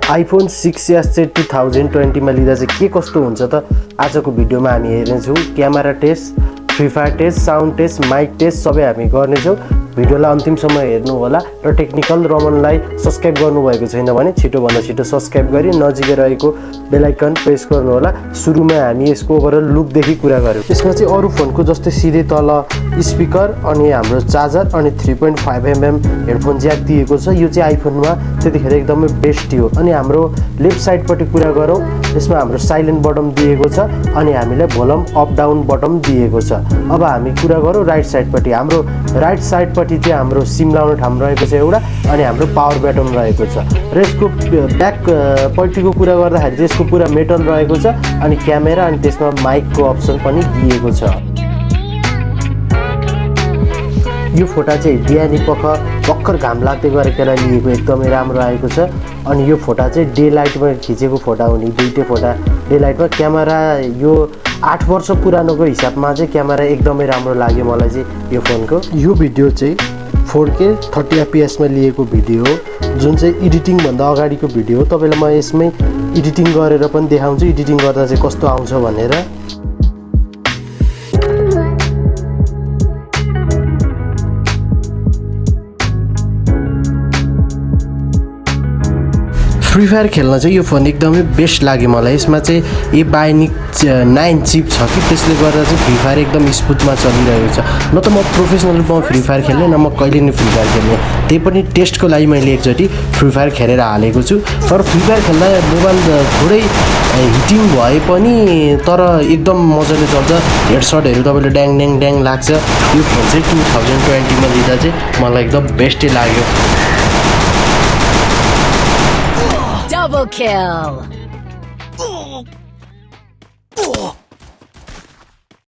iPhone6s चाहिँ 2020 मा लिँदा चाहिँ के कस्तो हुन्छ त आजको भिडियोमा हामी हेर्नेछौँ। Camera test, Free Fire test, sound test, mic test सबै हामी गर्नेछौँ। भिडियोलाई अन्तिमसम्म हेर्नु होला र टेक्निकल रमनलाई सब्स्क्राइब गर्नुभएको छैन भने छिटोभन्दा छिटो सब्स्क्राइब गरी नजिकै रहेको बेल आइकन प्रेस गर्नु होला। सुरुमा हामी यसको ओभरअल लुकदेखि कुरा गर्यौँ। यसमा चाहिँ अरू फोनको जस्तै सिधै तल स्पिकर अनि हाम्रो चार्जर अनि 3.5mm हेडफोन ज्याक दिएको छ। यो चाहिँ आइफोनमा त्यतिखेर एकदमै बेस्ट थियो। अनि हाम्रो लेफ्ट साइडपट्टि कुरा गरौँ, यसमा हाम्रो साइलेन्ट बटन दिएको छ अनि हामीलाई भोल्युम अप डाउन बटन दिएको छ। अब हामी कुरा गरौँ राइट साइडपट्टि। हाम्रो राइट साइडपट्टि चाहिँ हाम्रो सिम लाउने ठाउँ रहेको छ एउटा अनि हाम्रो पावर बटन रहेको छ। र यसको ब्याकपट्टिको कुरा गर्दाखेरि चाहिँ यसको पुरा मेटल रहेको छ अनि क्यामेरा अनि त्यसमा माइकको अप्सन पनि दिएको छ। यो फोटो चाहिँ बिहानी भर्खर घाम लाग्दै गरेकोलाई लिएको एकदमै राम्रो आएको छ। अनि यो फोटो चाहिँ डे लाइटमा खिचेको फोटो हुने, दुईटै फोटो डे लाइटमा। क्यामेरा यो 8 वर्ष पुरानोको हिसाबमा चाहिँ क्यामेरा एकदमै राम्रो लाग्यो मलाई चाहिँ यो फोनको। यो भिडियो चाहिँ 4K 30fps मा लिएको भिडियो हो, जुन चाहिँ एडिटिङभन्दा अगाडिको भिडियो हो। तपाईँलाई म यसमै एडिटिङ गरेर पनि देखाउँछु एडिटिङ गर्दा चाहिँ कस्तो आउँछ भनेर। फ्री फायर खेल्न चाहिँ यो फोन एकदमै बेस्ट लाग्यो मलाई। यसमा चाहिँ Iphone 9 चिप छ कि त्यसले गर्दा चाहिँ फ्री फायर एकदम स्मुथमा चलिरहेको छ। न त म प्रोफेसनल फ्री फायर खेल्ने, न म कहिले नै फ्री फायर खेल्ने। त्यही पनि टेस्टको लागि मैले एकचोटि फ्री फायर खेलेर हालेको छु। तर फ्री फायर खेल्दा मोबाइल थोरै हिटिङ भए पनि तर एकदम मजाले चल्छ। हेडसटहरू तपाईँले ड्याङ ड्याङ ड्याङ लाग्छ। यो फोन चाहिँ 2020 मा लिँदा चाहिँ मलाई एकदम बेस्टै लाग्यो। Double kill!